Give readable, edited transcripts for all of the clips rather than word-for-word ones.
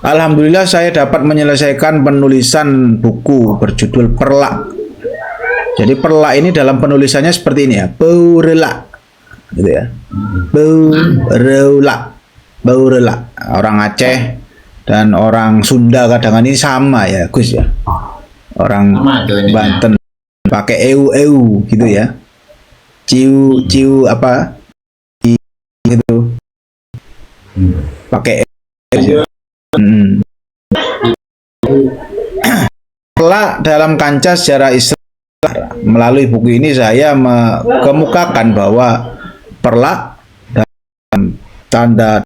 Alhamdulillah saya dapat menyelesaikan penulisan buku berjudul Perlak. Jadi perlak ini dalam penulisannya seperti ini ya, Beurelak, gitu ya, Beurelak, Beurelak. Orang Aceh dan orang Sunda kadang ini sama ya, Gus ya. Orang Banten pakai eu gitu ya, ciu ciu apa gitu, pakai eu. Perlak dalam kancah sejarah Islam. Melalui buku ini saya mengemukakan bahwa perlak dan tanda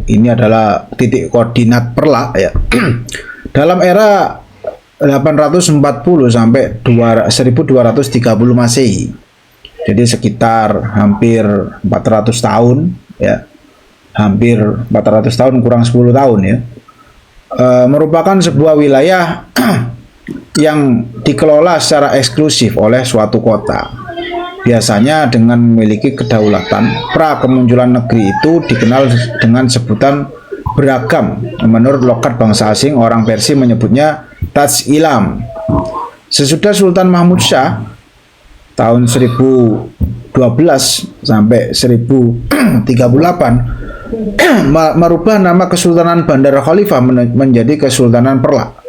ini adalah titik koordinat perlak ya. Dalam era 840 sampai 1230 Masehi. Jadi sekitar hampir 400 tahun ya. Hampir 400 tahun kurang 10 tahun ya. Merupakan sebuah wilayah yang dikelola secara eksklusif oleh suatu kota. Biasanya dengan memiliki kedaulatan. Pra kemunculan negeri itu dikenal dengan sebutan beragam. Menurut logat bangsa asing, orang Persia menyebutnya Taj Ilam. Sesudah Sultan Mahmud Syah tahun 1012 sampai 1038 merubah nama Kesultanan Bandar Khalifah menjadi Kesultanan Perlak.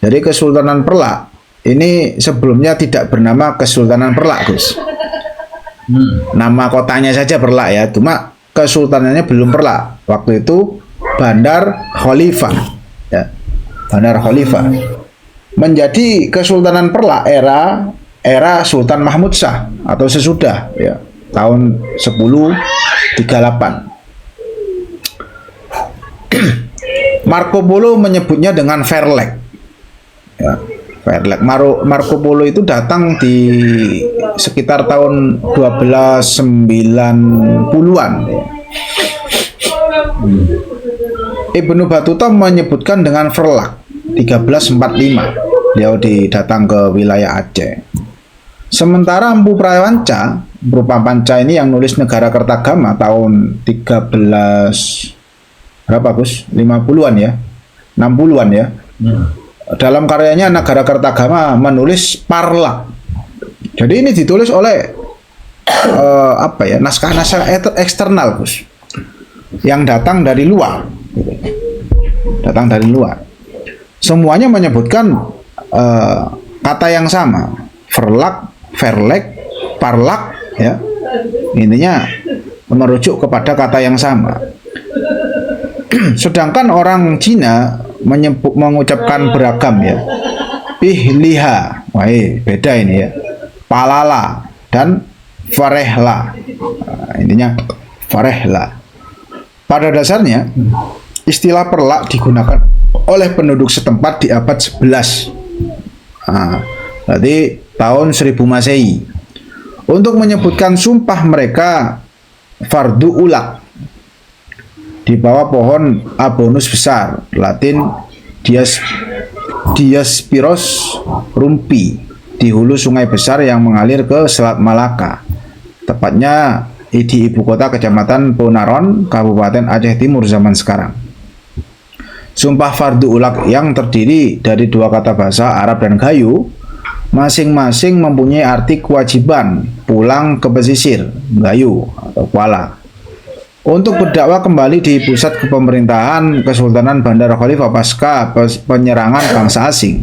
Jadi Kesultanan Perlak ini sebelumnya tidak bernama Kesultanan Perlak, Gus. Nama kotanya saja Perlak ya, cuma kesultanannya belum Perlak. Waktu itu Bandar Khalifah, ya, Bandar Khalifah. Menjadi Kesultanan Perlak era Sultan Mahmud Syah atau sesudah ya, tahun 1038. Marco Polo menyebutnya dengan Verlek. Ya, Verlek. Marco Polo itu datang di sekitar tahun 1290-an. Ibnu Battuta menyebutkan dengan Verlak 1345. Dia datang ke wilayah Aceh. Sementara Empu Prapanca ini yang nulis Negara Kertagama tahun 13 berapa, Gus? 50-an ya. 60-an ya. Dalam karyanya Negara Kertagama menulis Parlak. Jadi ini ditulis oleh naskah-naskah eksternal, Gus, yang datang dari luar. Datang dari luar. Semuanya menyebutkan kata yang sama, Verlak, Verlek, Parlak, ya. Intinya merujuk kepada kata yang sama. Sedangkan orang Cina mengucapkan beragam ya. Pihliha, wah beda ini ya. Palala dan Farehla. Intinya Farehla. Pada dasarnya istilah perlak digunakan oleh penduduk setempat di abad 11. Berarti tahun 1000 Masehi. Untuk menyebutkan sumpah mereka fardu ulak di bawah pohon abonus besar, Latin Diospyros rumpi, di hulu sungai besar yang mengalir ke Selat Malaka, tepatnya di ibu kota Kecamatan Ponaron, Kabupaten Aceh Timur zaman sekarang. Sumpah fardu ulak yang terdiri dari dua kata bahasa Arab dan Gayo, masing-masing mempunyai arti kewajiban pulang ke pesisir, Gayo atau Kuala, untuk berdakwah kembali di pusat kepemerintahan Kesultanan Bandar Khalifah pasca penyerangan bangsa asing.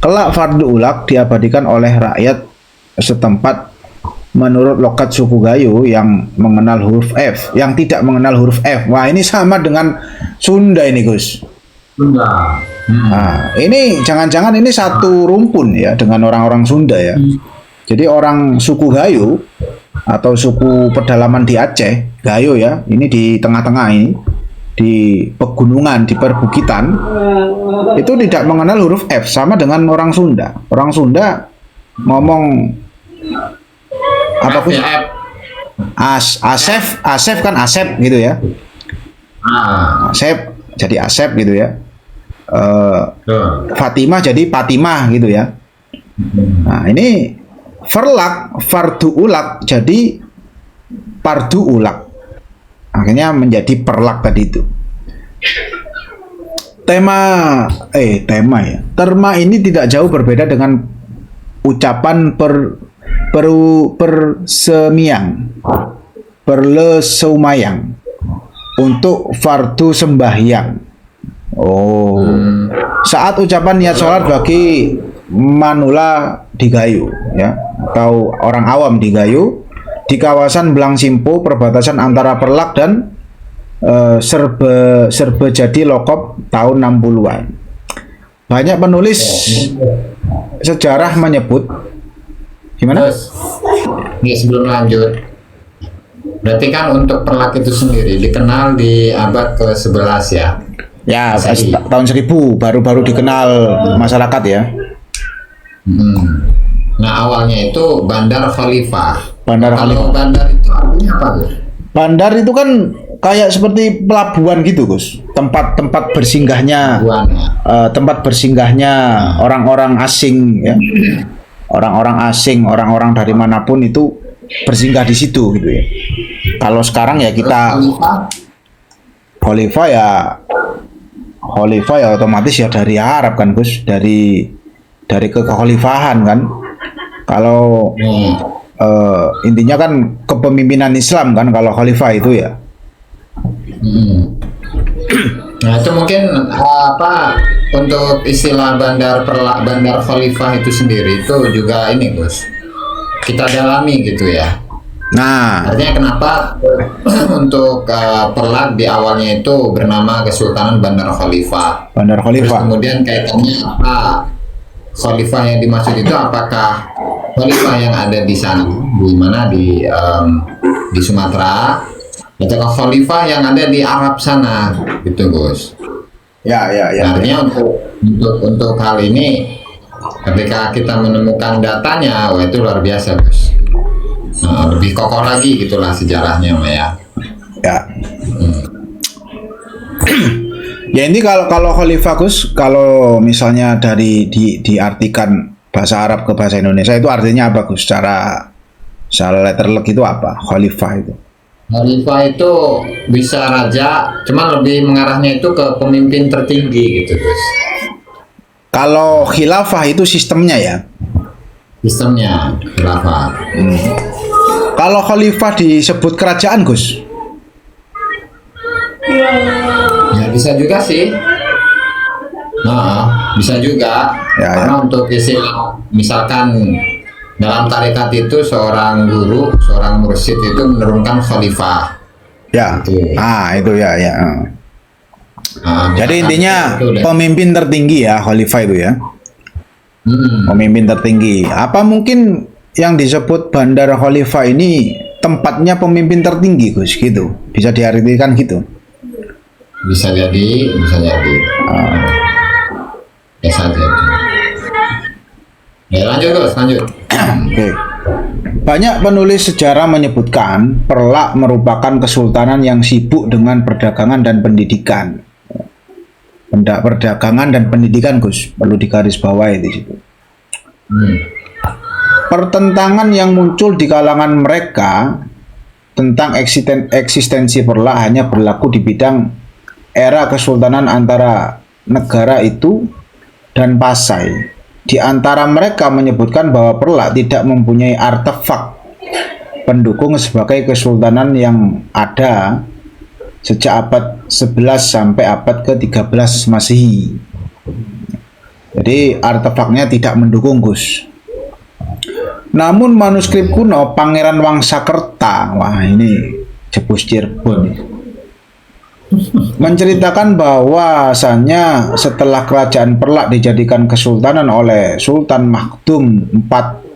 Kelak fardu ulak diabadikan oleh rakyat setempat menurut logat suku Gayo yang mengenal huruf F, yang tidak mengenal huruf F. Wah, ini sama dengan Sunda ini, Gus. Sunda. Nah, ini jangan-jangan ini satu rumpun ya dengan orang-orang Sunda ya. Jadi orang suku Gayo atau suku pedalaman di Aceh, Gayo ya, ini di tengah-tengah ini, di pegunungan, di perbukitan, itu tidak mengenal huruf F, sama dengan orang Sunda. Orang Sunda ngomong apa pun Asef kan Asep gitu ya. Asep jadi Asep gitu ya. Fatimah jadi Fatimah gitu ya. Nah, ini Verlak, fardu ulak jadi pardu ulak. Akhirnya menjadi perlak tadi itu. tema ya. Terma ini tidak jauh berbeda dengan ucapan persemiang, perleseumayang untuk fardu sembahyang. Oh, saat ucapan niat sholat bagi manula digayu ya, atau orang awam digayu di kawasan Blangsimpo, perbatasan antara Perlak dan Serbe jadi Lokop tahun 60-an. Banyak penulis sejarah menyebut gimana? Terus, sebelum lanjut, berarti kan untuk Perlak itu sendiri dikenal di abad ke-11 ya? Ya, tahun 1000 baru dikenal masyarakat ya. Nah, awalnya itu Bandar Khalifah. Bandar Kalau Khalifah. bandar itu artinya apa, Gus? Bandar itu kan kayak seperti pelabuhan gitu, Gus. Tempat bersinggahnya, tempat bersinggahnya orang-orang asing ya. Orang-orang asing, orang-orang dari manapun itu bersinggah di situ gitu ya. Kalau sekarang ya kita Khalifah ya otomatis ya dari Arab kan, Gus, dari kekhalifahan kan. Kalau intinya kan kepemimpinan Islam kan kalau khalifah itu ya. Nah, itu mungkin apa untuk istilah bandar Perlak, bandar Khalifah itu sendiri itu juga ini, Gus, kita dalami gitu ya. Nah, Artinya kenapa untuk Perlak di awalnya itu bernama Kesultanan Bandar Khalifah. Bandar Terus Khalifah. kemudian kaitannya apa? Khalifah yang dimaksud itu apakah khalifah yang ada di sana, di mana di Sumatera, atau khalifah yang ada di Arab sana, gitu, Gus? Ya. Artinya untuk hal ini, ketika kita menemukan datanya, wah itu luar biasa, Gus. Nah, lebih kokoh lagi gitulah sejarahnya, ya. Ya. Ya ini kalau khalifah, Gus, kalau misalnya diartikan bahasa Arab ke bahasa Indonesia itu artinya apa, Gus? Secara letterlek itu apa? Khalifah itu. Khalifah itu bisa raja, cuman lebih mengarahnya itu ke pemimpin tertinggi gitu, Gus. Kalau khilafah itu sistemnya ya. Sistemnya khilafah. Kalau khalifah disebut kerajaan, Gus. Ya bisa juga sih. Nah, bisa juga. Karena untuk istilah, misalkan dalam tarekat itu seorang guru, seorang mursyid itu menurunkan khalifah. Ya. Itu ya. Jadi intinya pemimpin tertinggi ya khalifah itu ya. Pemimpin tertinggi. Apa mungkin yang disebut Bandar Khalifah ini tempatnya pemimpin tertinggi, Gus, gitu? Bisa diartikan gitu? Bisa jadi. Bisa jadi. Ya lanjut, Gus, lanjut. Oke. Banyak penulis sejarah menyebutkan Perlak merupakan kesultanan yang sibuk dengan perdagangan dan pendidikan. Perdagangan dan pendidikan, Gus, perlu digarisbawahi di situ. Pertentangan yang muncul di kalangan mereka tentang eksistensi Perlak hanya berlaku di bidang era kesultanan antara negara itu dan Pasai. Di antara mereka menyebutkan bahwa Perlak tidak mempunyai artefak pendukung sebagai kesultanan yang ada sejak abad 11 sampai abad ke-13 Masehi. Jadi artefaknya tidak mendukung, Gus. Namun manuskrip kuno Pangeran Wangsakerta, wah ini jebus Cirebon, menceritakan bahwasannya setelah kerajaan Perlak dijadikan kesultanan oleh Sultan Makhdum IV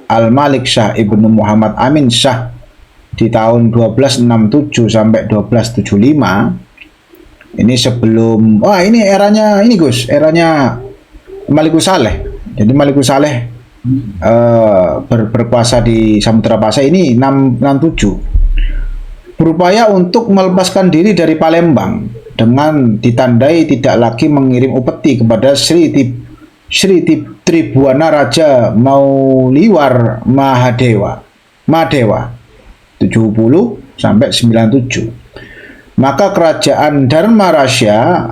Al-Malik Shah Ibnu Muhammad Amin Shah di tahun 1267 sampai 1275. Ini sebelum, ini eranya ini, Gus, eranya Malikus Saleh. Jadi Malikus Saleh berkuasa di Samudra Pasai ini 667. Berupaya untuk melepaskan diri dari Palembang dengan ditandai tidak lagi mengirim upeti kepada Sri Tribuana Raja Mauliwar Madewa 70 sampai 97. Maka kerajaan Dharma Rasya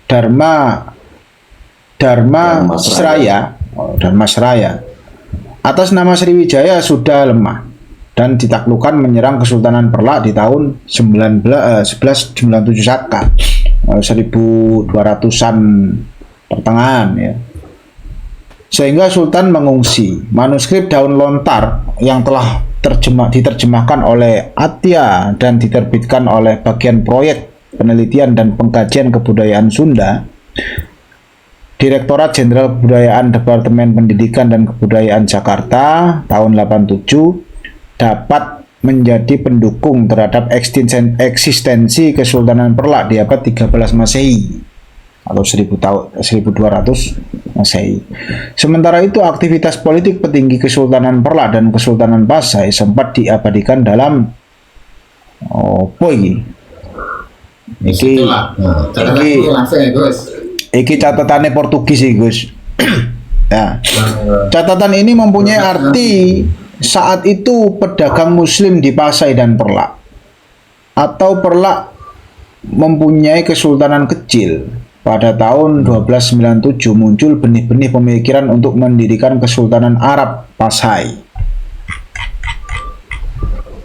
Dharma Seraya, Dharma Seraya atas nama Sriwijaya sudah lemah dan ditaklukkan menyerang Kesultanan Perlak di tahun 1197 Saka, 1200-an pertengahan ya. Sehingga Sultan mengungsi. Manuskrip daun lontar yang telah diterjemahkan oleh Atya dan diterbitkan oleh Bagian Proyek Penelitian dan Pengkajian Kebudayaan Sunda, Direktorat Jenderal Kebudayaan Departemen Pendidikan dan Kebudayaan Jakarta tahun 87, dapat menjadi pendukung terhadap eksistensi Kesultanan Perlak di abad 13 Masehi atau 1200 Masehi. Sementara itu, aktivitas politik petinggi Kesultanan Perlak dan Kesultanan Pasai sempat diabadikan dalam Iki catatannya Portugis sih Gus. Nah, catatan ini mempunyai arti saat itu pedagang Muslim di Pasai dan Perlak, atau Perlak mempunyai kesultanan kecil. Pada tahun 1297 muncul benih-benih pemikiran untuk mendirikan Kesultanan Arab Pasai.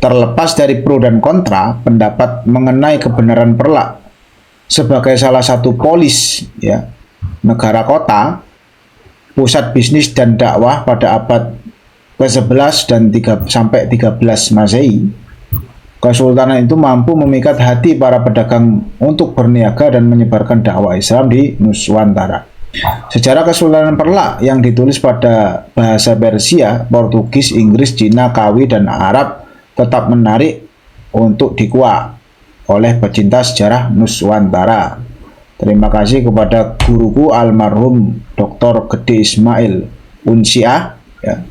Terlepas dari pro dan kontra, pendapat mengenai kebenaran Perlak sebagai salah satu polis ya, negara kota, pusat bisnis dan dakwah pada abad ke-11 dan 3 sampai 13 Masehi, Kesultanan itu mampu memikat hati para pedagang untuk berniaga dan menyebarkan dakwah Islam di Nuswantara. Sejarah Kesultanan Perlak yang ditulis pada bahasa Persia, Portugis, Inggris, Cina, Kawi, dan Arab tetap menarik untuk dikuak oleh pecinta sejarah Nuswantara. Terima kasih kepada guruku almarhum Dr. Gede Ismail Unsiah ya,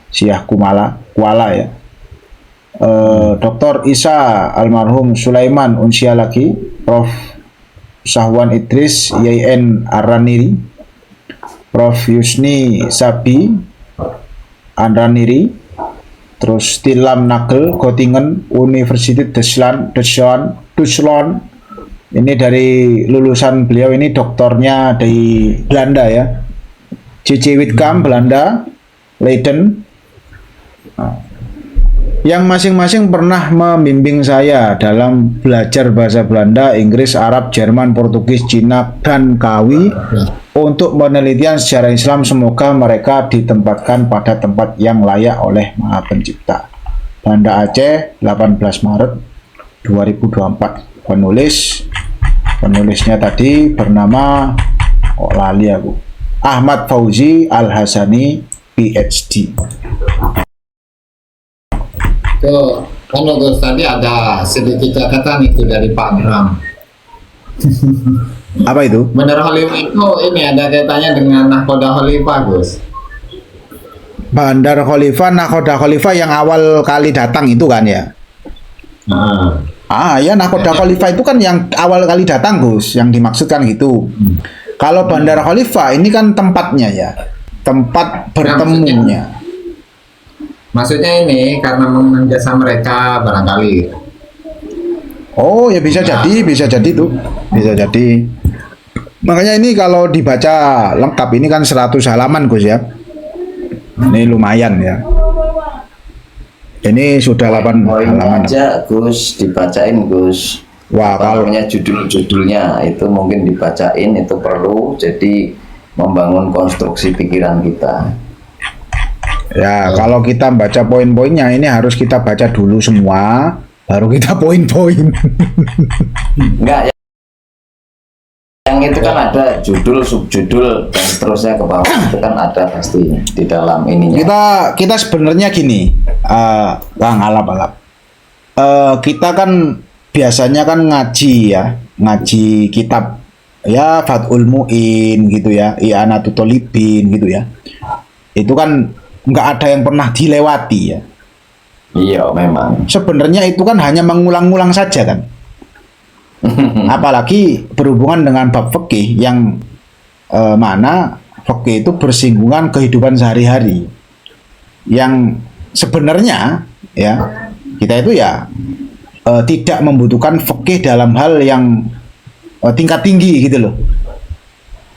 Siah Kuala ya. Dr. Isa almarhum Sulaiman Unsiah lagi, Prof. Sahwan Idris YN Araniri, Prof. Yusni Sabi Anraniri, terus Tilam Nagel Göttingen Universiteit Duitsland. Ini dari lulusan beliau, ini doktornya dari Belanda ya, C.C. Witkam Belanda, Leiden. Yang masing-masing pernah membimbing saya dalam belajar bahasa Belanda, Inggris, Arab, Jerman, Portugis, Cina, dan Kawi untuk penelitian sejarah Islam. Semoga mereka ditempatkan pada tempat yang layak oleh Maha Pencipta. Banda Aceh, 18 Maret 2024. Penulisnya tadi bernama lali aku, Ahmad Fauzi Al-Hasani PhD. Kalau Gus tadi ada sedikit catatan itu dari Pak Bram. Apa itu? Bandar Khalifah itu ini ada kaitannya dengan Nakhoda Khalifah, Gus. Bandar Khalifah, Nakhoda Khalifah yang awal kali datang itu kan ya? Ya, Nakhoda Khalifah itu kan yang awal kali datang, Gus, yang dimaksudkan gitu. Kalau Bandar Khalifah ini kan tempatnya ya, tempat bertemunya. Maksudnya ini karena memang jasa mereka barangkali. Oh ya, bisa jadi tuh, bisa jadi. Makanya ini kalau dibaca lengkap ini kan 100 halaman Gus ya. Ini lumayan ya. Ini sudah 8 halaman aja Gus, dibacain Gus. Wah, kalau judul-judulnya itu mungkin dibacain, itu perlu, jadi membangun konstruksi pikiran kita. ya, kalau kita baca poin-poinnya ini harus kita baca dulu semua, baru kita poin-poin. Enggak, yang itu kan ada judul, subjudul, dan seterusnya ke bawah, itu kan ada pasti di dalam ininya. Kita sebenarnya gini, Bang Alap. Kita kan biasanya kan ngaji kitab ya, Fathul Mu'in gitu ya, I'anatul Thalibin gitu ya. Itu kan nggak ada yang pernah dilewati ya. Iya, memang. Sebenarnya itu kan hanya mengulang-ulang saja kan. Apalagi berhubungan dengan bab fikih yang mana fikih itu bersinggungan kehidupan sehari-hari. Yang sebenarnya ya, kita itu ya tidak membutuhkan fikih dalam hal yang tingkat tinggi gitu loh.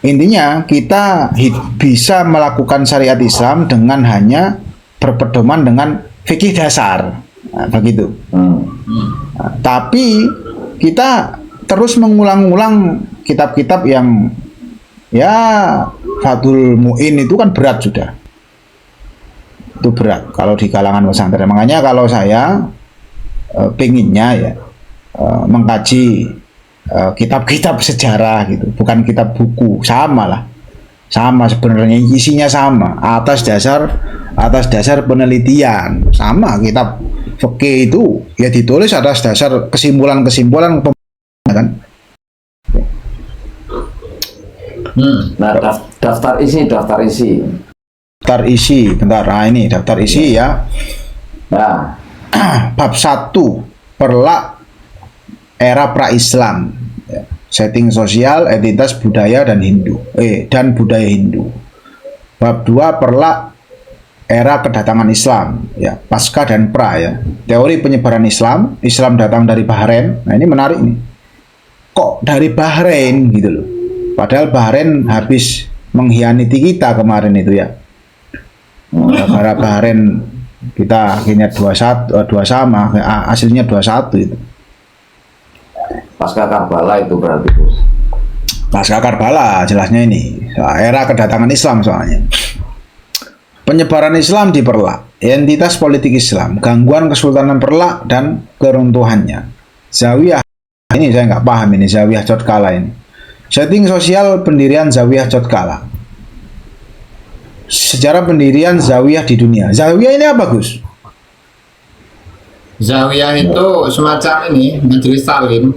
Intinya kita bisa melakukan syariat Islam dengan hanya berpedoman dengan fikih dasar, nah, begitu. Nah, tapi kita terus mengulang-ulang kitab-kitab yang ya Fathul Mu'in itu kan berat sudah. Itu berat kalau di kalangan pesantren. Makanya kalau saya pengennya ya mengkaji kitab-kitab sejarah gitu, bukan kitab buku, sama sebenarnya isinya sama atas dasar penelitian, sama kitab fikih itu ya ditulis atas dasar kesimpulan kan. Nah, daftar isi bentar, nah ini daftar isi ya. Nah, Bab 1 Perlak era pra-Islam, ya. Setting sosial, identitas budaya dan budaya Hindu. Bab 2 Perlak era kedatangan Islam, ya, pasca dan pra, ya. Teori penyebaran Islam datang dari Bahrain. Nah, ini menarik nih. Kok dari Bahrain gitu loh. Padahal Bahrain habis mengkhianati kita kemarin itu ya. Gara Bahrain kita akhirnya 2-1, 2 sama, hasilnya 2-1 itu. pasca Karbala itu berarti. Pasca Karbala jelasnya ini. Era kedatangan Islam soalnya. Penyebaran Islam di Perlak, identitas politik Islam, gangguan Kesultanan Perlak dan keruntuhannya. Zawiyah, ini saya nggak paham ini, Zawiyah Cotkala ini. Setting sosial pendirian Zawiyah Cotkala. Sejarah pendirian Zawiyah di dunia. Zawiyah ini apa, Gus? Zawiyah itu semacam ini, majelis taklim.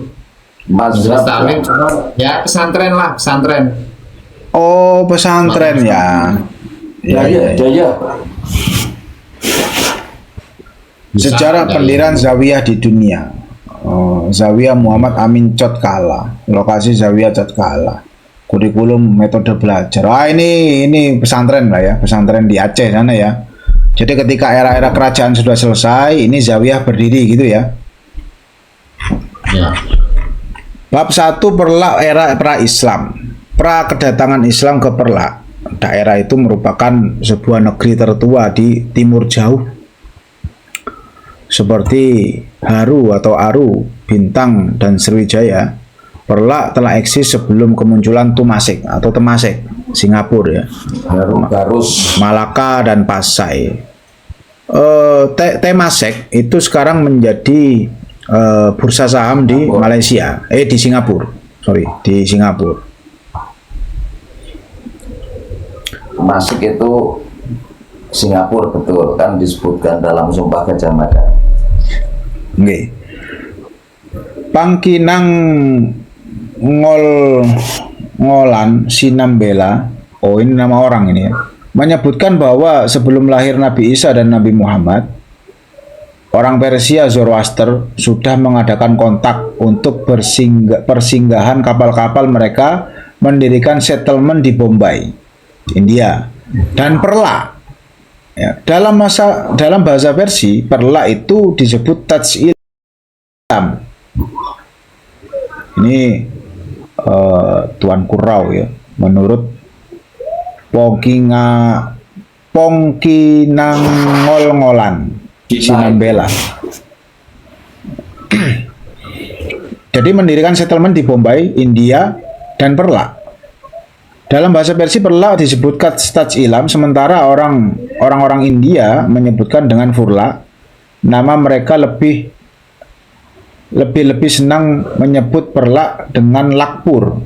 Majelis taklim ya pesantren lah, pesantren. Oh, pesantren ya. Ya. Sejarah pendirian Zawiyah di dunia. Zawiyah Muhammad Amin Cotkala, lokasi Zawiyah Cotkala, kurikulum metode belajar. Ini pesantren lah ya, pesantren di Aceh sana ya. Jadi ketika era-era kerajaan sudah selesai, ini Zawiyah berdiri gitu ya. Ya. Bab 1 Perlak era pra-Islam. Pra kedatangan Islam ke Perlak. Daerah itu merupakan sebuah negeri tertua di timur jauh. Seperti Haru atau Aru, Bintang, dan Sriwijaya, Perlak telah eksis sebelum kemunculan Tumasek atau Temasek, Singapura ya. Haru, Garus, Malaka, dan Pasai. Temasek itu sekarang menjadi bursa saham di Malaysia, di Singapura, di Singapura. Masuk itu Singapura, betul kan, disebutkan dalam Sumpah Gajah Mada. Nggih. Pangkinang Ngolan Sinambela, ini nama orang ini ya, menyebutkan bahwa sebelum lahir Nabi Isa dan Nabi Muhammad, orang Persia Zoroaster sudah mengadakan kontak untuk persinggahan kapal-kapal mereka, mendirikan settlement di Bombay, India, dan Perlak. Ya, dalam bahasa Persia, Perlak itu disebut Taj Ilam. Ini Tuan Kurau ya, menurut Pongkinangol-ngolan Sinambela. Jadi mendirikan settlement di Bombay, India, dan Perlak. Dalam bahasa Persia, Perlak disebutkan Taj Ilam, sementara orang-orang India menyebutkan dengan Furla. Nama mereka lebih senang menyebut Perlak dengan Lakpur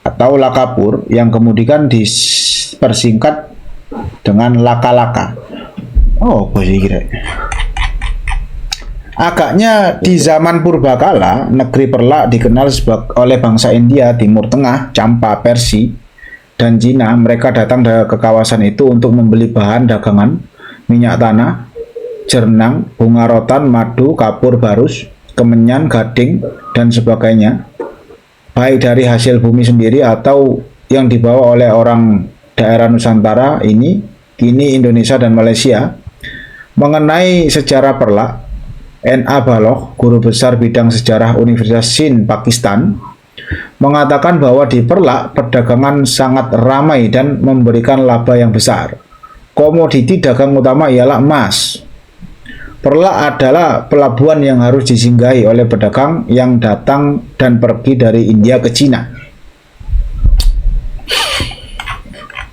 atau Lakapur, yang kemudian dipersingkat dengan Laka-Laka. Oh, kira. Agaknya di zaman purbakala, negeri Perlak dikenal oleh bangsa India, Timur Tengah, Campa, Persia, dan Cina. Mereka datang ke kawasan itu untuk membeli bahan dagangan, minyak tanah, jernang, bunga rotan, madu, kapur barus, kemenyan, gading, dan sebagainya, baik dari hasil bumi sendiri atau yang dibawa oleh orang daerah Nusantara ini, kini Indonesia dan Malaysia. Mengenai sejarah Perlak, N.A. Baloch, guru besar bidang sejarah Universitas Sindh, Pakistan, mengatakan bahwa di Perlak perdagangan sangat ramai dan memberikan laba yang besar. Komoditi dagang utama ialah emas. Perlak adalah pelabuhan yang harus disinggahi oleh pedagang yang datang dan pergi dari India ke Cina.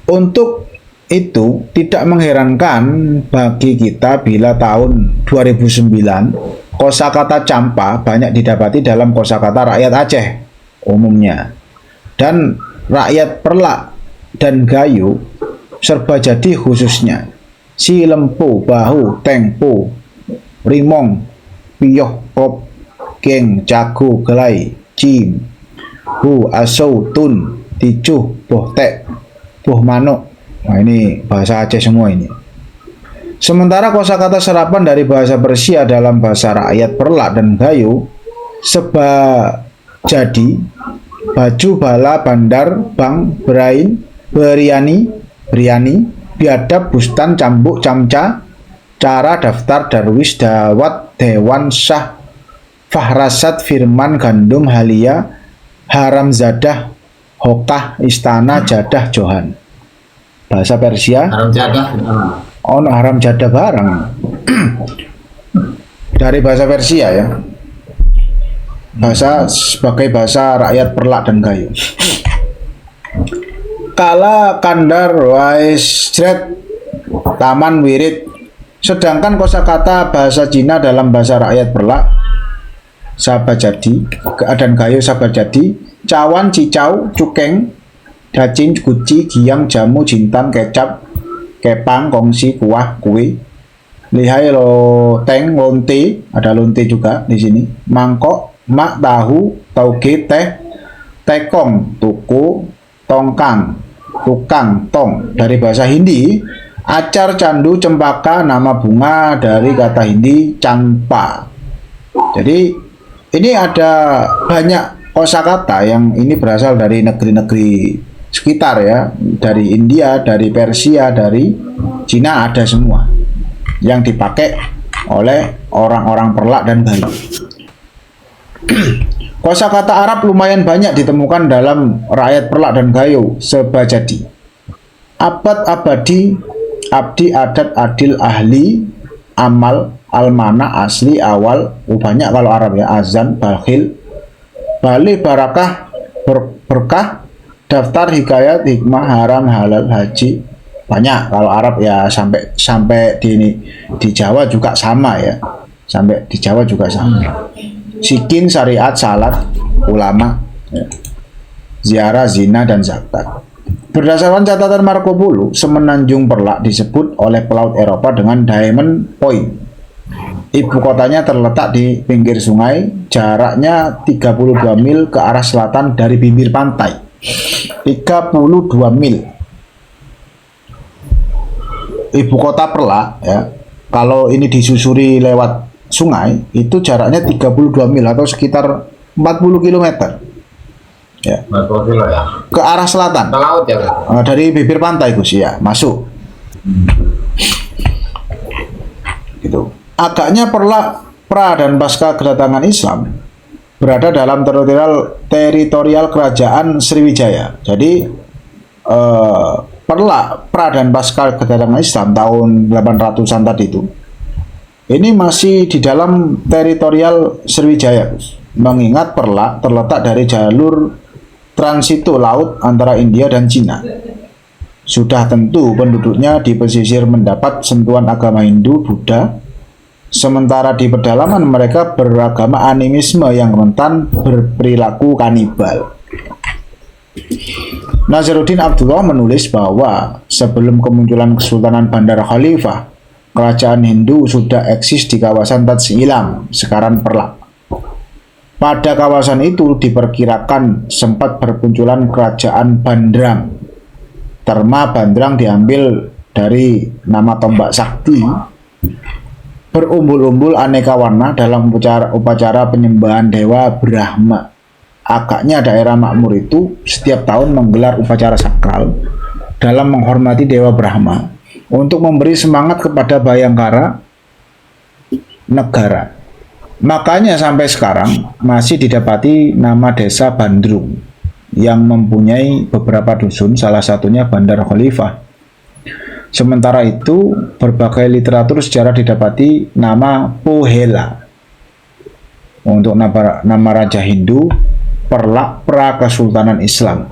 Untuk itu tidak mengherankan bagi kita bila tahun 2009 kosakata campa banyak didapati dalam kosakata rakyat Aceh umumnya, dan rakyat Perlak dan Gayo serba jadi khususnya. Si lempu, bahu, tengpu, rimong, piyoh, pop, geng, jago, gelai, cim, hu, asau, tun, ticuh, bohtek, buh manuk. Nah, ini bahasa Aceh semua ini. Sementara kosakata serapan dari bahasa Persia dalam bahasa rakyat Perlak dan Gayo seba jadi, baju, bala, bandar, bang, berain, beriani, biadab, bustan, cambuk, camca, cara, daftar, darwis, dawat, dewan, syah, fahrasat, firman, gandum, halia, haramzadah, hokah, istana, jadah, johan. Bahasa Persia. Haram jadah. Oh, haram jadah barang. Dari bahasa Persia ya. Bahasa sebagai bahasa rakyat Perlak dan Gayo. Kala, kandar, waisjret, taman, wirid. Sedangkan kosakata bahasa Cina dalam bahasa rakyat Perlak, sabajadi, dan Gayo sabajadi, cawan, cicau, cukeng, cacing, guci, giang, jamu, jintan, kecap, kepang, kongsi, kuah, kue, lihai, loteng, lonte, ada lonte juga di sini, mangkok, mak, tahu, tauge, teh, tekong, tuku, tongkang, tukang, tong. Dari bahasa Hindi, acar, candu, cempaka, nama bunga dari kata Hindi campa. Jadi ini ada banyak kosakata yang ini berasal dari negeri-negeri sekitar ya, dari India, dari Persia, dari Cina, ada semua yang dipakai oleh orang-orang Perlak dan Gayo. Kosakata Arab lumayan banyak ditemukan dalam rakyat Perlak dan Gayo sebajadi. Abad, abadi, abdi, adat, adil, ahli, amal, almana, asli, awal, banyak kalau Arab ya, azan, bakhil, bali, barakah, berkah, daftar, hikayat, hikmah, haram, halal, haji, banyak. Kalau Arab ya sampai di Jawa juga sama ya, sampai di Jawa juga sama. Sikin, syariat, salat, ulama, ya, ziarah, zina, dan zakat. Berdasarkan catatan Marco Polo, semenanjung Perlak disebut oleh pelaut Eropa dengan Diamond Point. Ibu kotanya terletak di pinggir sungai, jaraknya 32 mil ke arah selatan dari bibir pantai. 32 mil. Ibu kota Perlak ya, kalau ini disusuri lewat sungai itu jaraknya 32 mil atau sekitar 40 km ya, 40 kilo ya, ke arah selatan ke laut ya kan? dari bibir pantai Gus ya, masuk gitu. Agaknya Perlak pra dan pasca kedatangan Islam berada dalam teritorial kerajaan Sriwijaya. Jadi Perlak pra dan pasca kedatangan Islam tahun 800-an tadi itu, ini masih di dalam teritorial Sriwijaya, mengingat Perlak terletak dari jalur transito laut antara India dan Cina. Sudah tentu penduduknya di pesisir mendapat sentuhan agama Hindu, Buddha, sementara di pedalaman mereka beragama animisme yang rentan berperilaku kanibal. Nazaruddin Abdullah menulis bahwa sebelum kemunculan Kesultanan Bandar Khalifah, kerajaan Hindu sudah eksis di kawasan Taj Ilam, sekarang Perlak. Pada kawasan itu diperkirakan sempat bermunculan kerajaan Bandrang. Terma Bandrang diambil dari nama tombak sakti, berumbul-umbul aneka warna dalam upacara penyembahan dewa Brahma. Agaknya daerah makmur itu setiap tahun menggelar upacara sakral dalam menghormati dewa Brahma untuk memberi semangat kepada Bayangkara negara. Makanya sampai sekarang masih didapati nama desa Bandrung yang mempunyai beberapa dusun, salah satunya Bandar Khalifah. Sementara itu, berbagai literatur sejarah didapati nama Pohela untuk nama Raja Hindu Perlak pra Kesultanan Islam.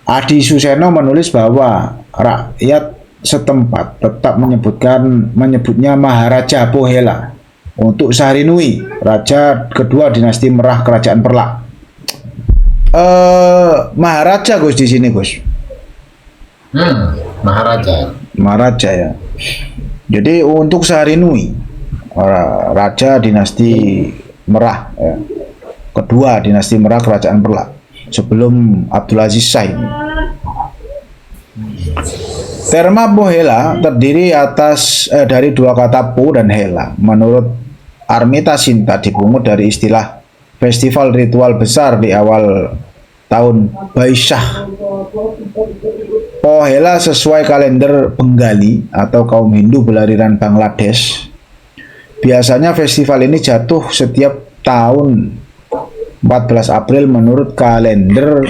Adi Suseno menulis bahwa rakyat setempat tetap menyebutnya Maharaja Pohela untuk Sahrinui, raja kedua dinasti Merah Kerajaan Perlak. Maharaja Gus di sini Gus. Maharaja. Maharaja ya. Jadi untuk Sahrinui, raja dinasti Merah ya. Kedua dinasti Merah Kerajaan Perlak sebelum Abdul Aziz Shah ini. Terma Pohela terdiri dari dua kata po dan hela. Menurut Armita Sinta dipungut dari istilah festival ritual besar di awal tahun Baishakh. Pohela sesuai kalender Bengali atau kaum Hindu berlarian Bangladesh. Biasanya festival ini jatuh setiap tahun 14 April menurut kalender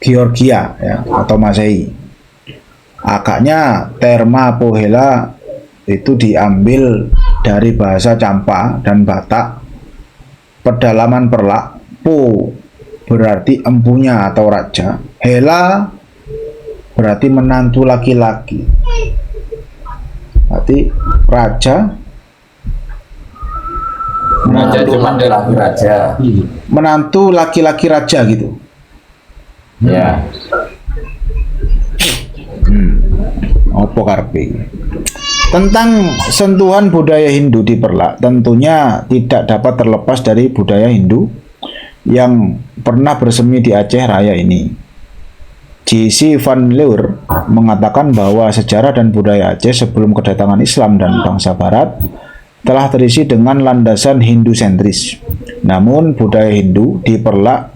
Georgia ya, atau Masehi. Akaknya Terma Pohela itu diambil dari bahasa Campa dan Batak. Pedalaman Perlak, Po berarti empunya atau raja, Hela berarti menantu laki-laki. Berarti raja, menantu laki-laki raja gitu. Ya. Opo karpe. Tentang sentuhan budaya Hindu di Perlak tentunya tidak dapat terlepas dari budaya Hindu yang pernah bersemi di Aceh Raya ini. J.C. Van Leur mengatakan bahwa sejarah dan budaya Aceh sebelum kedatangan Islam dan bangsa Barat telah terisi dengan landasan Hindu sentris. Namun budaya Hindu di Perlak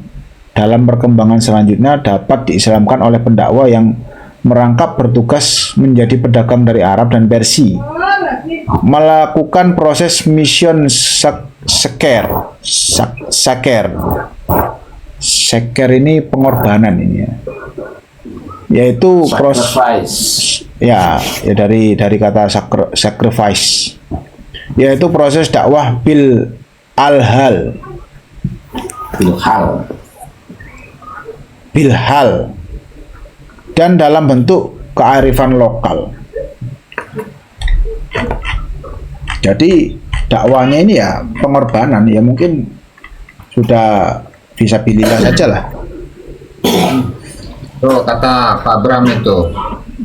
dalam perkembangan selanjutnya dapat diislamkan oleh pendakwa yang merangkap bertugas menjadi pedagang dari Arab dan Persia, melakukan proses mission seker ini pengorbanan ini ya, yaitu proses ya dari kata sacrifice, yaitu proses dakwah bil hal dan dalam bentuk kearifan lokal. Jadi dakwanya ini ya pengorbanan, ya mungkin sudah bisa pilihlah saja lah. Tuh kata Pak Bram itu,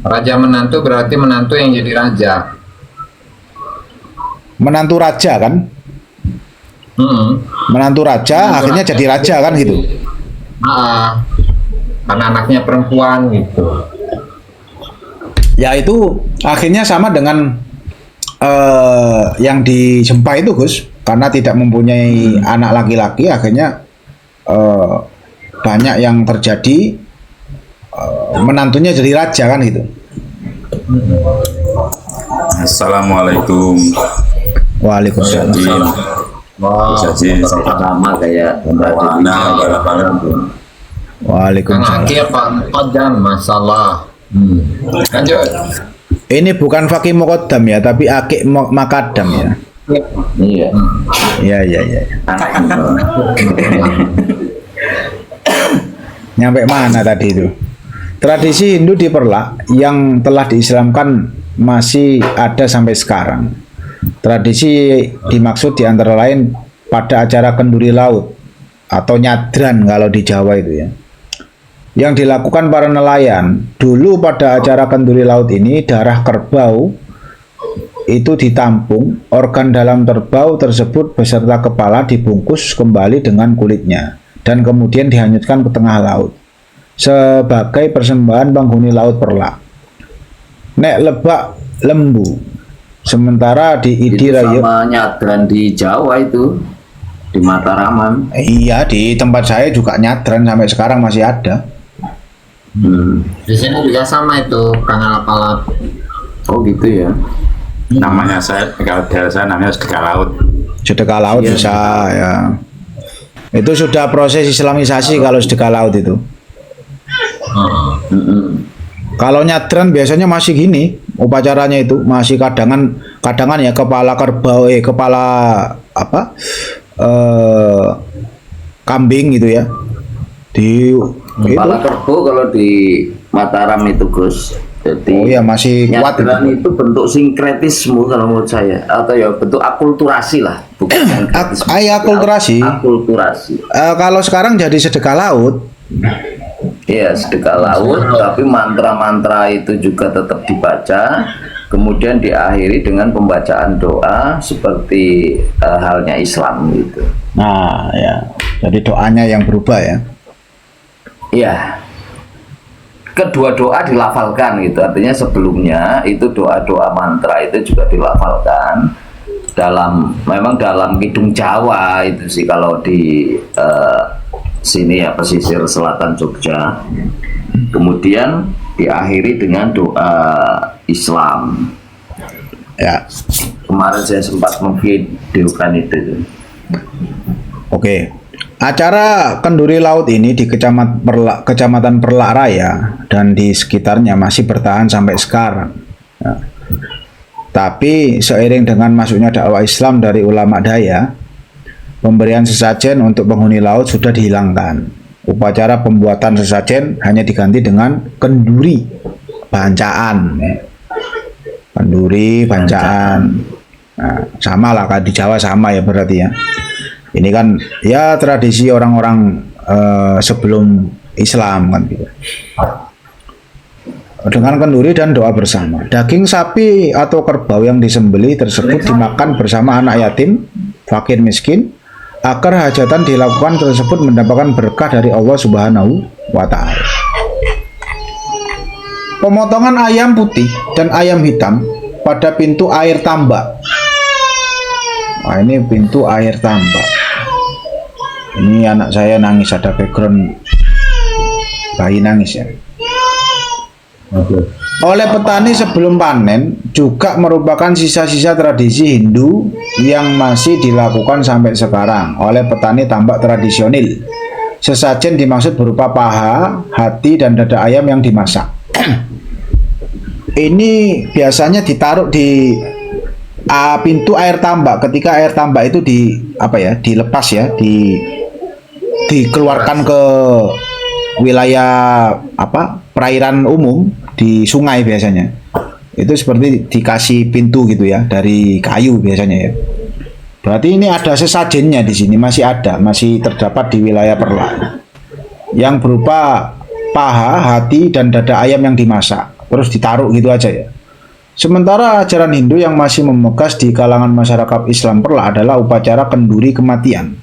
raja menantu berarti menantu yang jadi raja. Menantu raja kan? Menantu raja akhirnya jadi raja kan gitu. Karena anaknya perempuan gitu. Ya itu akhirnya sama dengan yang di Jempa itu Gus, karena tidak mempunyai anak laki-laki akhirnya banyak yang terjadi menantunya jadi raja kan gitu. Assalamualaikum. Waalaikumsalam. Sama kayak Kang Waalaikumsalam. Akil Pak Kodam masalah. Lanjut. Ini bukan Fakih Mokodam ya, tapi Akik Makadam ya. Iya. Iya. Nyampe mana tadi itu? Tradisi Hindu di Perlak yang telah diislamkan masih ada sampai sekarang. Tradisi dimaksud di antara lain pada acara kenduri laut atau nyadran kalau di Jawa itu ya, yang dilakukan para nelayan. Dulu pada acara kenduri laut ini darah kerbau itu ditampung, organ dalam kerbau tersebut beserta kepala dibungkus kembali dengan kulitnya dan kemudian dihanyutkan ke tengah laut sebagai persembahan penghuni laut Perlak. Nek lebak lembu. Sementara di Idi Raya sama nyadran di Jawa itu, di Mataraman. Iya, di tempat saya juga nyadran sampai sekarang masih ada. Di sini juga sama itu, Kang Alpalat. Oh gitu ya. Namanya saya, kalau daerah saya namanya sedekah laut. Sedekah laut Iya. bisa ya. Itu sudah proses Islamisasi kalau sedekah laut itu. Kalau nyadran biasanya masih gini upacaranya itu masih kadangan ya kepala kerbau kepala apa kambing gitu ya di Kepala itu. kerbau kalau di Mataram itu Gus. Jadi Oh ya masih kuat nyadran itu. itu bentuk sinkretisme kalau menurut saya, atau ya bentuk akulturasi lah, bukan sinkretisme. Akulturasi. Akulturasi. Kalau sekarang jadi sedekah laut. Iya, sedekah laut, tapi mantra-mantra itu juga tetap dibaca, kemudian diakhiri dengan pembacaan doa seperti halnya Islam gitu. Nah ya jadi doanya yang berubah ya. Iya. Kedua doa dilafalkan gitu, artinya sebelumnya itu doa-doa mantra itu juga dilafalkan memang dalam Kidung Jawa itu sih kalau di sini ya pesisir selatan Jogja. Kemudian diakhiri dengan doa Islam. Ya. Kemarin saya sempat memvideokan itu. Oke. Acara kenduri laut ini di Kecamatan Perlak Raya dan di sekitarnya masih bertahan sampai sekarang. Ya. Tapi seiring dengan masuknya dakwah Islam dari ulama daya, pemberian sesajen untuk penghuni laut sudah dihilangkan. Upacara pembuatan sesajen hanya diganti dengan kenduri bancaan. Kenduri bancaan. Nah, sama lah kan di Jawa sama ya berarti ya. Ini kan ya tradisi orang-orang sebelum Islam kan gitu. Dengan kenduri dan doa bersama. Daging sapi atau kerbau yang disembelih tersebut dimakan bersama anak yatim, fakir miskin, agar hajatan dilakukan tersebut mendapatkan berkah dari Allah Subhanahu wa Ta'ala. Pemotongan ayam putih dan ayam hitam pada pintu air tambak. Wah, ini pintu air tambak. Ini anak saya nangis, ada background bayi nangis ya. Oleh petani sebelum panen juga merupakan sisa-sisa tradisi Hindu yang masih dilakukan sampai sekarang oleh petani tambak tradisional. Sesajen dimaksud berupa paha, hati, dan dada ayam yang dimasak. Ini biasanya ditaruh di pintu air tambak ketika air tambak itu dilepas ya, dikeluarkan ke wilayah perairan umum di sungai biasanya. Itu seperti dikasih pintu gitu ya dari kayu biasanya ya. Berarti ini ada sesajennya di sini, masih terdapat di wilayah Perlak. Yang berupa paha, hati, dan dada ayam yang dimasak. Terus ditaruh gitu aja ya. Sementara ajaran Hindu yang masih memegas di kalangan masyarakat Islam Perlak adalah upacara kenduri kematian.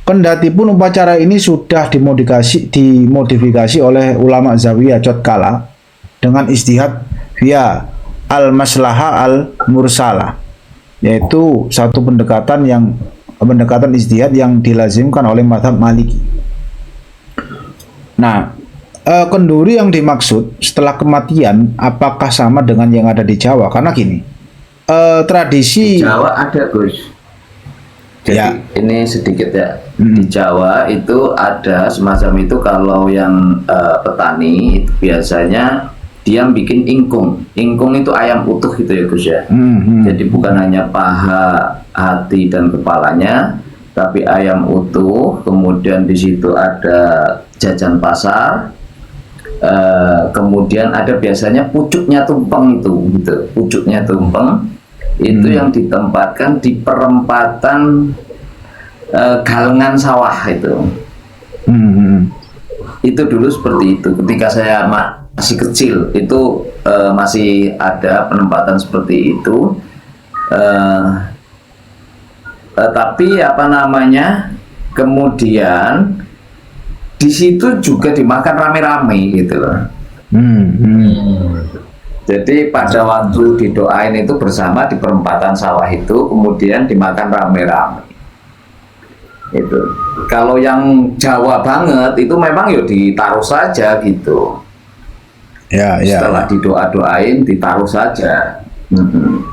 Kendatipun upacara ini sudah dimodifikasi oleh ulama Zawiyah Cotkala dengan istihad via al-maslahah al-mursalah, yaitu satu pendekatan istihad yang dilazimkan oleh mazhab Maliki. Nah, kenduri yang dimaksud setelah kematian apakah sama dengan yang ada di Jawa? Karena gini, tradisi Jawa ada Gus. Jadi Ya. ini sedikit ya. Di Jawa itu ada semacam itu, kalau yang petani itu biasanya dia bikin ingkung. Ingkung itu ayam utuh gitu ya Gus ya. Jadi bukan hanya paha, hati, dan kepalanya, tapi ayam utuh. Kemudian di situ ada jajan pasar. Kemudian ada biasanya pucuknya tumpeng itu gitu. Pucuknya tumpeng itu yang ditempatkan di perempatan galengan sawah itu. Itu dulu seperti itu. Ketika saya masih kecil itu masih ada penempatan seperti itu. Tapi kemudian di situ juga dimakan rame-rame gitu loh. Jadi pada waktu didoain itu bersama di perempatan sawah itu, kemudian dimakan rame-rame. Itu. Kalau yang Jawa banget itu memang ya ditaruh saja gitu. Ya. Setelah didoa-doain ditaruh saja.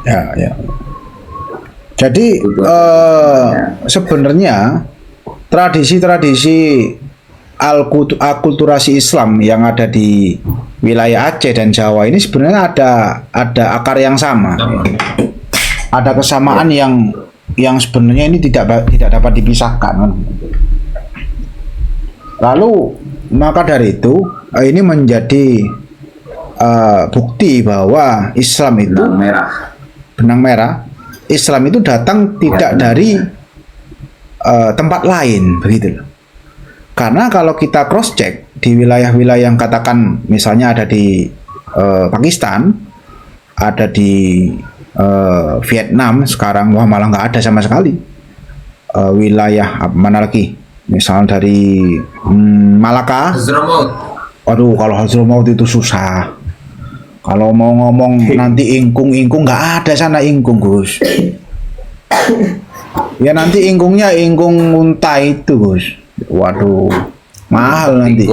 Ya. Jadi sebenarnya tradisi-tradisi akulturasi Islam yang ada di wilayah Aceh dan Jawa ini sebenarnya ada akar yang sama. Ada kesamaan yang sebenarnya ini tidak dapat dipisahkan. Lalu maka dari itu ini menjadi bukti bahwa Islam itu benang merah. Islam itu datang tidak dari tempat lain, begitu loh. Karena kalau kita cross check di wilayah-wilayah yang katakan misalnya ada di Pakistan, ada di Vietnam sekarang, wah malah nggak ada sama sekali. Wilayah mana lagi? Misal dari Malaka. Hadramaut. Aduh, kalau Hadramaut itu susah. Kalau mau ngomong nanti ingkung nggak ada sana ingkung, Gus. Ya nanti ingkungnya ingkung unta itu, Gus. Waduh, mahal nanti.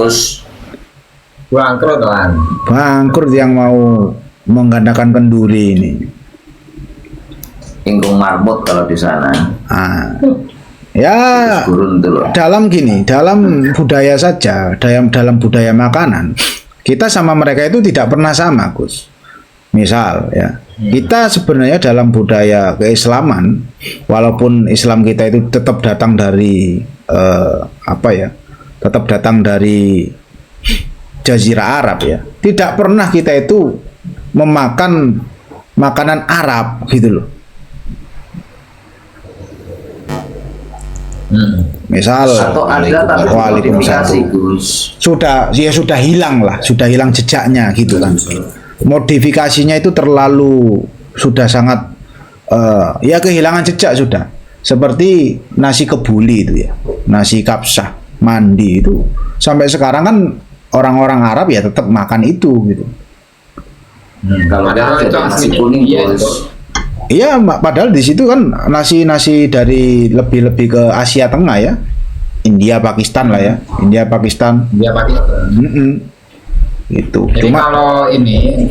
Bangkrut kan. Bangkrut yang mau menggandakan kenduri ini. Ingkung marmut kalau di sana. Ya, Gurun tuh loh. dalam budaya saja, dalam budaya makanan, kita sama mereka itu tidak pernah sama, Gus. Misal ya, kita sebenarnya dalam budaya keislaman, walaupun Islam kita itu tetap datang dari tetap datang dari Jazirah Arab ya. Tidak pernah kita itu memakan makanan Arab gitu loh. Misal Atau ada tapi modifikasi, Gus. sudah hilang jejaknya gitu kan. Modifikasinya itu sudah sangat ya kehilangan jejak sudah. Seperti nasi kebuli itu ya, nasi kapsah mandi itu sampai sekarang kan orang-orang Arab ya tetap makan itu gitu. Kalau Padahal itu nasi aslinya kuning, iya, Bos. Iya, padahal di situ kan nasi dari lebih ke Asia Tengah ya, India Pakistan lah ya, India Pakistan. Dia pakai. Itu. Jadi Cuma kalau ini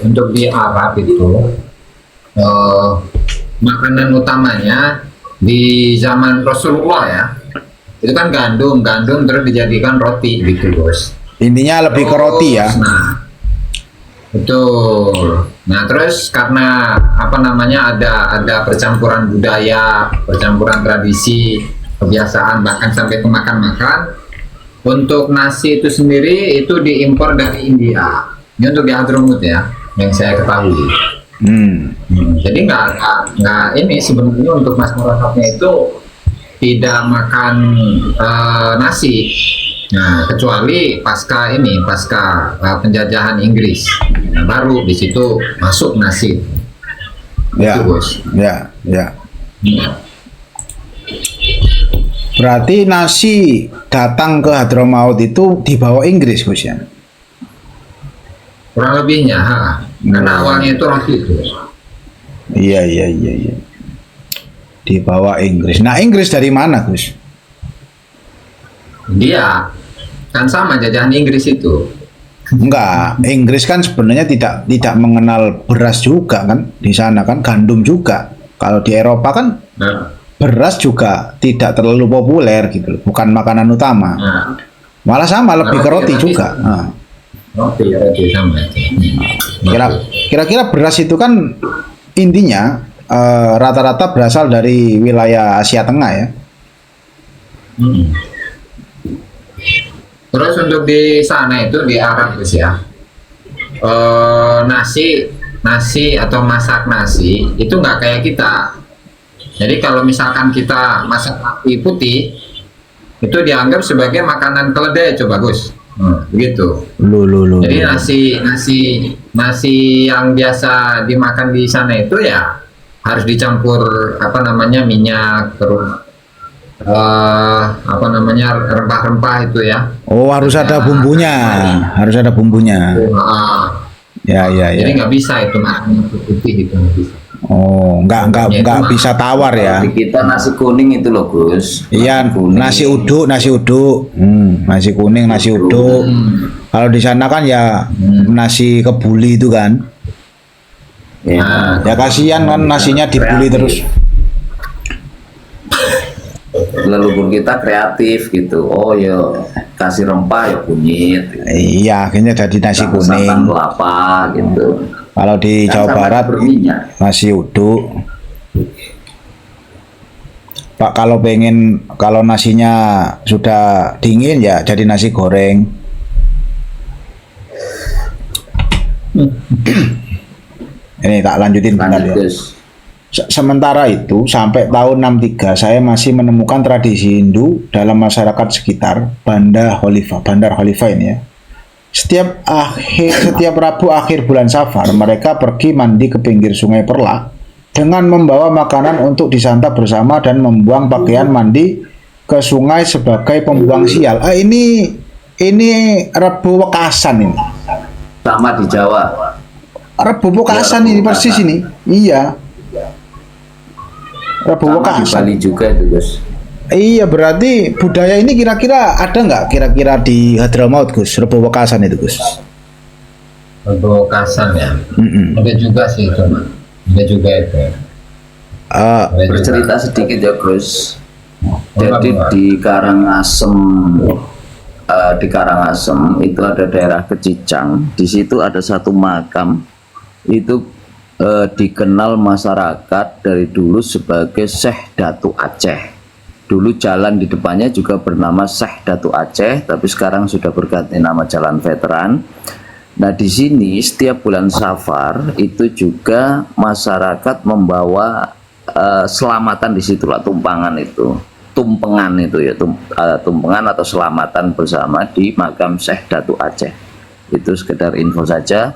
untuk di Arab itu makanan utamanya di zaman Rasulullah ya, itu kan gandum terus dijadikan roti gitu, Bos. intinya lebih ke roti ya. Nah, betul. Nah, terus karena ada percampuran budaya, percampuran tradisi, kebiasaan, bahkan sampai ke makan-makan. Untuk nasi itu sendiri itu diimpor dari India. Ini untuk di Hadramaut ya, yang saya ketahui. Jadi nggak ini sebenarnya untuk masyarakatnya itu tidak makan nasi. Nah, kecuali pasca penjajahan Inggris, nah, baru di situ masuk nasi. Ya, Itu, Bos. ya. Hmm. Berarti nasi datang ke Hadramaut itu dibawa Inggris, Gus ya? Kurang lebihnya, karena awalnya itu roti itu. Iya. Dibawa Inggris. Nah, Inggris dari mana, Gus? Dia kan sama jajahan Inggris itu. Enggak, Inggris kan sebenarnya tidak mengenal beras juga kan, di sana kan gandum juga. Kalau di Eropa kan Nah, beras juga tidak terlalu populer gitu loh, bukan makanan utama. nah, Malah sama lebih ke roti Roti. juga. Nah, roti sama. kira-kira beras itu kan intinya rata-rata berasal dari wilayah Asia Tengah ya. Hmm. Terus untuk di sana itu di Arab Gus ya, nasi atau masak nasi itu nggak kayak kita. Jadi kalau misalkan kita masak nasi putih itu dianggap sebagai makanan keledai, coba Gus. Begitu. Loh. Jadi nasi yang biasa dimakan di sana itu ya harus dicampur minyak, terus rempah-rempah itu ya. Oh, harus ada bumbunya. Harus ada bumbunya. Ya. Jadi nggak bisa itu makan putih itu nggak bisa. Oh, nggak bisa tawar ya. Di kita nasi kuning itu loh, Gus. Iya, Kuning. nasi uduk. Nasi kuning, nasi uduk. Kalau di sana kan ya nasi kebuli itu kan. Ya. Ya kasihan kan nasinya dibuli terus. leluhur kita kreatif gitu. Oh ya kasih rempah ya kunyit. Iya, akhirnya jadi nasi Santan kuning. kelapa gitu. Kalau di Kan Jawa sama Barat berminyak. nasi uduk. Pak, kalau nasinya sudah dingin ya jadi nasi goreng. Ini tak lanjutin bentar Lanjut ya. Gus. Sementara itu sampai tahun 63 saya masih menemukan tradisi Hindu dalam masyarakat sekitar Bandar Khalifah ini ya. Setiap Rabu akhir bulan Safar mereka pergi mandi ke pinggir Sungai Perlak dengan membawa makanan untuk disantap bersama dan membuang pakaian mandi ke sungai sebagai pembuang sial. Ini Rebu Wekasan ini. Sama di Jawa. Rebu Wekasan Rebu ini persis Wekasan. ini. Iya. Rebu Sama di Wekasan. Bali juga itu Gus. Iya, berarti budaya ini kira-kira ada nggak kira-kira di Hadramaut, Gus? Rebu Wekasan itu, Gus. Pembokasan ya. Mm-mm. Ada juga sih cuma. Ada juga itu. Eh, Ada juga. Bercerita sedikit ya Gus. Apa, Jadi Pak? di Karangasem itu ada daerah Kecicang. Di situ ada satu makam itu dikenal masyarakat dari dulu sebagai Syekh Datu Aceh. Dulu jalan di depannya juga bernama Syekh Datu Aceh, tapi sekarang sudah berganti nama Jalan Veteran. Nah di sini setiap bulan Safar itu juga masyarakat membawa selamatan di situ lah, tumpengan itu ya, tumpengan atau selamatan bersama di makam Syekh Datu Aceh. Itu sekedar info saja.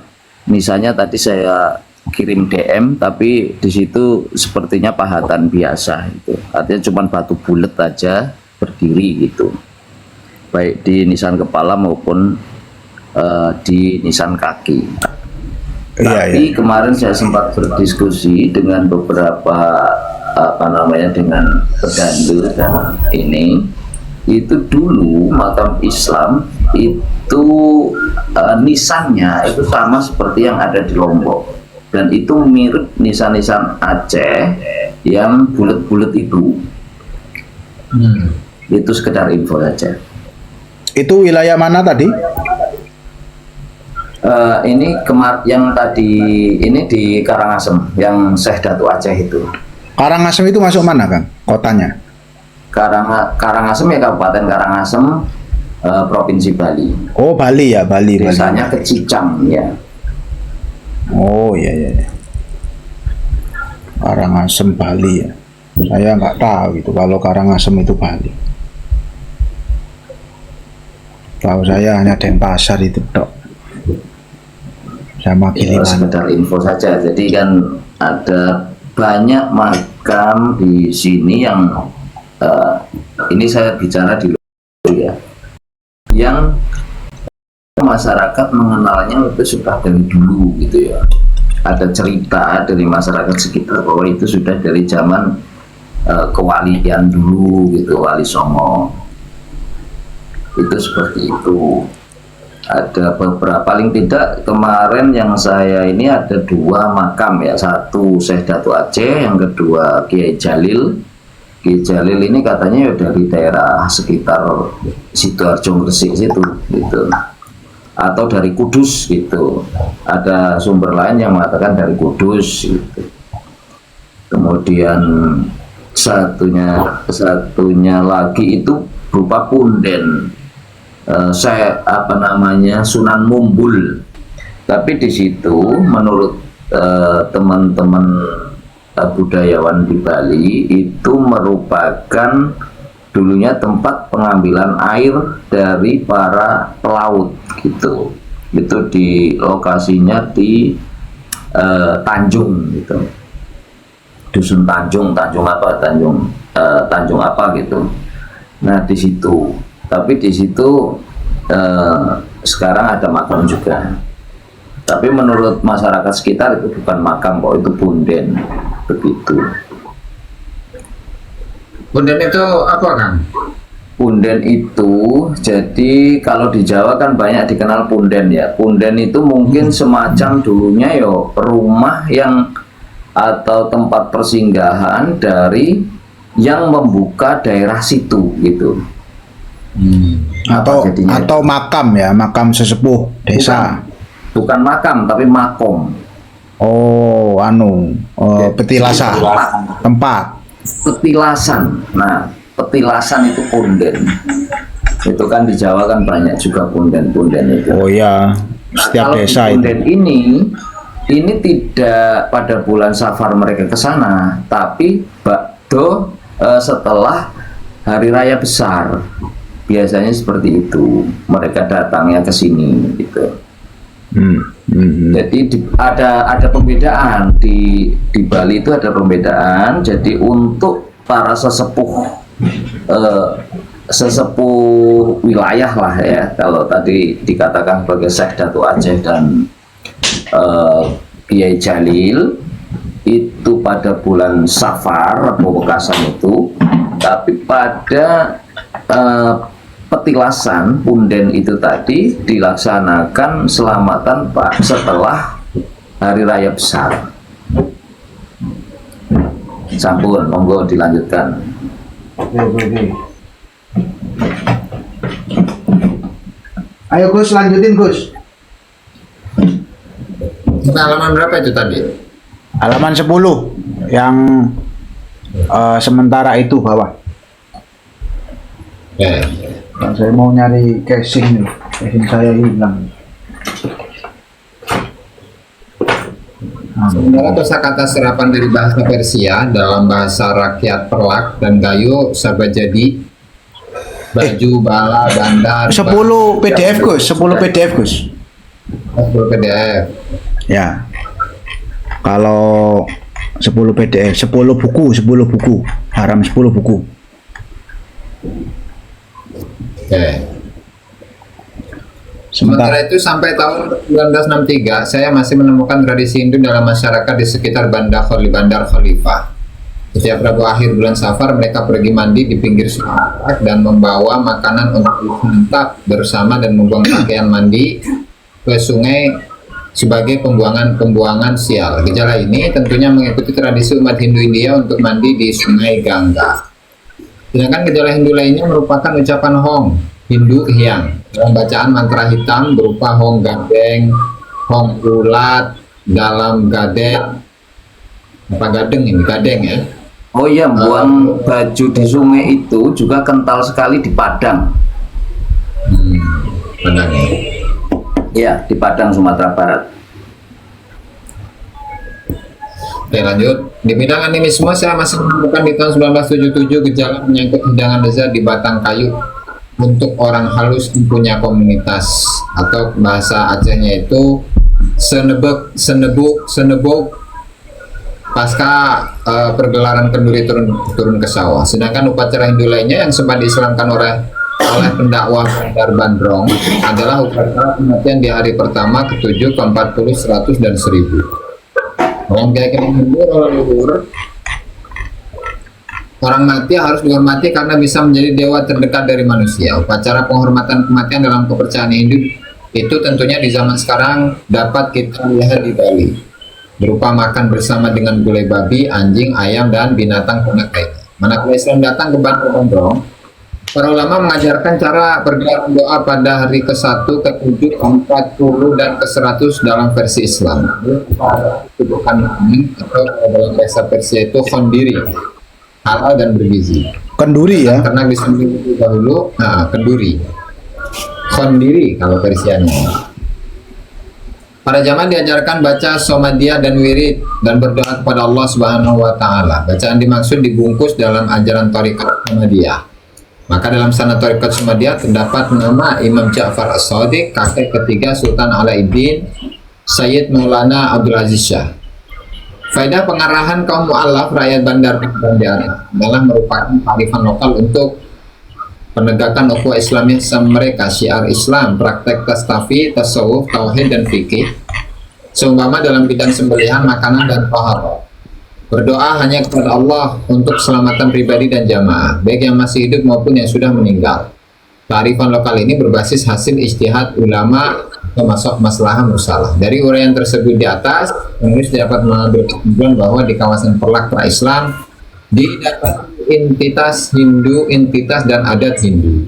Misalnya tadi saya kirim DM, tapi di situ sepertinya pahatan biasa itu, artinya cuma batu bulat aja berdiri gitu, baik di nisan kepala maupun di nisan kaki. Iya, Tapi iya. kemarin saya sempat berdiskusi dengan beberapa dengan pedandu dan ini, itu dulu makam Islam itu nisannya itu sama seperti yang ada di Lombok, dan itu mirip nisan-nisan Aceh yang bulat-bulat itu. Itu sekedar info saja. Itu wilayah mana tadi? Yang tadi ini di Karangasem, yang Syekh Datu Aceh itu. Karangasem itu masuk mana, Kang? Kotanya? Karangasem ya, Kabupaten Karangasem, Provinsi Bali. Oh, Bali ya, Bali. Desanya Kecicang ya. Oh, iya, iya. Karangasem, Bali ya. Saya nggak tahu itu kalau Karangasem itu Bali. Tahu saya hanya Denpasar itu, Dok. Sama Ya, Gilimanuk. sekedar info saja. Jadi kan ada banyak makam di sini yang ini saya bicara di luar ya, yang masyarakat mengenalnya itu sudah dari dulu gitu ya. Ada cerita dari masyarakat sekitar bahwa itu sudah dari zaman kewalian dulu gitu, Wali Songo. Itu seperti itu. Ada beberapa, paling tidak kemarin yang saya ini ada 2 makam ya, satu Syekh Datu Aceh, yang kedua Kiai Jalil. Kiai Jalil ini katanya ya dari daerah sekitar Sidoarjo, Gresik situ gitu, atau dari Kudus gitu. Ada sumber lain yang mengatakan dari Kudus gitu. Kemudian satunya lagi itu berupa punden, Sunan Mumbul. Tapi di situ menurut teman-teman budayawan di Bali itu merupakan dulunya tempat pengambilan air dari para pelaut gitu. Itu di lokasinya di Tanjung gitu, Dusun Tanjung apa gitu. Nah di situ, tapi di situ sekarang ada makam juga. Tapi menurut masyarakat sekitar itu bukan makam kok, itu punden begitu. Punden itu apa, Kang? Punden itu, jadi kalau di Jawa kan banyak dikenal punden ya. Punden itu mungkin semacam dulunya yo rumah yang atau tempat persinggahan dari yang membuka daerah situ gitu. Atau Apa jadinya? atau makam ya, makam sesepuh desa. Bukan makam tapi makom. Oh, petilasa, tempat. Petilasan. Nah, petilasan itu punden. Itu kan di Jawa kan banyak juga punden-punden itu. Oh ya, Nah, setiap kalau di desa itu. punden ini tidak pada bulan Safar mereka ke sana, tapi setelah hari raya besar. Biasanya seperti itu. Mereka datangnya ke sini gitu. Jadi ada pembedaan di Bali itu, ada pembedaan. Jadi untuk para sesepuh wilayah lah ya, kalau tadi dikatakan sebagai Syekh Datu Aceh dan Kiai Jalil itu pada bulan Safar atau Bekasan itu, tapi pada petilasan punden itu tadi dilaksanakan selamatan Pak setelah hari raya besar. Sampun, monggo dilanjutkan. Ayo Gus, lanjutin Gus. Halaman berapa itu tadi? Halaman 10 yang sementara itu bawah. Oke. Nah, saya mau nyari casing nih, casing saya hilang. Sementara kosakata serapan dari bahasa Persia dalam bahasa rakyat Perlak dan Gayo Sabajadi, baju, bala, bandar. 10 PDF Gus, 10 PDF Gus. 10 PDF. Ya. Kalau 10 PDF, 10 buku, haram 10 buku. Oke. Sementara itu sampai tahun 1963 saya masih menemukan tradisi Hindu dalam masyarakat di sekitar Bandar Khalifah. Setiap Rabu akhir bulan Safar mereka pergi mandi di pinggir sungai dan membawa makanan untuk disantap bersama dan membuang pakaian mandi ke sungai sebagai pembuangan sial. Gejala ini tentunya mengikuti tradisi umat Hindu India untuk mandi di sungai Gangga. Sedangkan gejala Hindu lainnya merupakan ucapan Hong, Hindu Hyang, dalam bacaan mantra hitam berupa Hong Gadeng, Hong Ulat, dalam Gadeng, apa Gadeng ini? Gadeng ya. Oh iya, buang baju di sungai itu juga kental sekali di Padang. Padang ya. Ya, di Padang, Sumatera Barat. Oke lanjut. Di bidang animisme saya masih menemukan di tahun 1977 gejala menyangkut hidangan lezat di batang kayu untuk orang halus yang punya komunitas, atau bahasa Acehnya itu senebuk pasca pergelaran kenduri turun ke sawah. Sedangkan upacara Hindu lainnya yang sempat diislamkan oleh pendakwah Bandar Bandrong adalah upacara kematian di hari pertama, ke-7, ke-40, 100 dan 1000. Dalam keyakinan Hindu, orang mati harus dihormati karena bisa menjadi dewa terdekat dari manusia. Upacara penghormatan kematian dalam kepercayaan Hindu itu tentunya di zaman sekarang dapat kita lihat di Bali, berupa makan bersama dengan gulai babi, anjing, ayam, dan binatang ternak lainnya. Manakala Islam datang ke Bandar Bandrong, para ulama mengajarkan cara berdoa pada hari ke-1, ke-7, ke-40, dan ke-100 dalam versi Islam. Tubuhkan atau dalam bahasa Persia itu khondiri, halal dan bergizi. Kenduri ya. Karena disembelih dahulu, kenduri. Khondiri kalau Persianya. Para jamaah diajarkan baca somadiyah dan wirid dan berdoa kepada Allah Subhanahu wa taala. Bacaan dimaksud dibungkus dalam ajaran Thariqat Ahmadiyah. Maka dalam sanad Thariqat Ahmadiyah terdapat nama Imam Ja'far As-Shadiq, kakek ketiga Sultan Alauddin Sayyid Maulana Abdul Aziz Shah. Faedah pengarahan kaum mu'alaf rakyat Bandar Bandrong di atas adalah merupakan kearifan lokal untuk penegakan ukhuwah Islamiyah mereka, syiar Islam, praktek tastafi, tasawuf, tauhid dan fikih, seumpama dalam bidang sembelihan, makanan dan taharah. Berdoa hanya kepada Allah untuk keselamatan pribadi dan jamaah, baik yang masih hidup maupun yang sudah meninggal. Kearifan lokal ini berbasis hasil ijtihad ulama termasuk maslahah mursalah. Dari uraian tersebut di atas, penulis dapat mengambil kesimpulan bahwa di kawasan Perlak pra-Islam didapat entitas Hindu, entitas dan adat Hindu.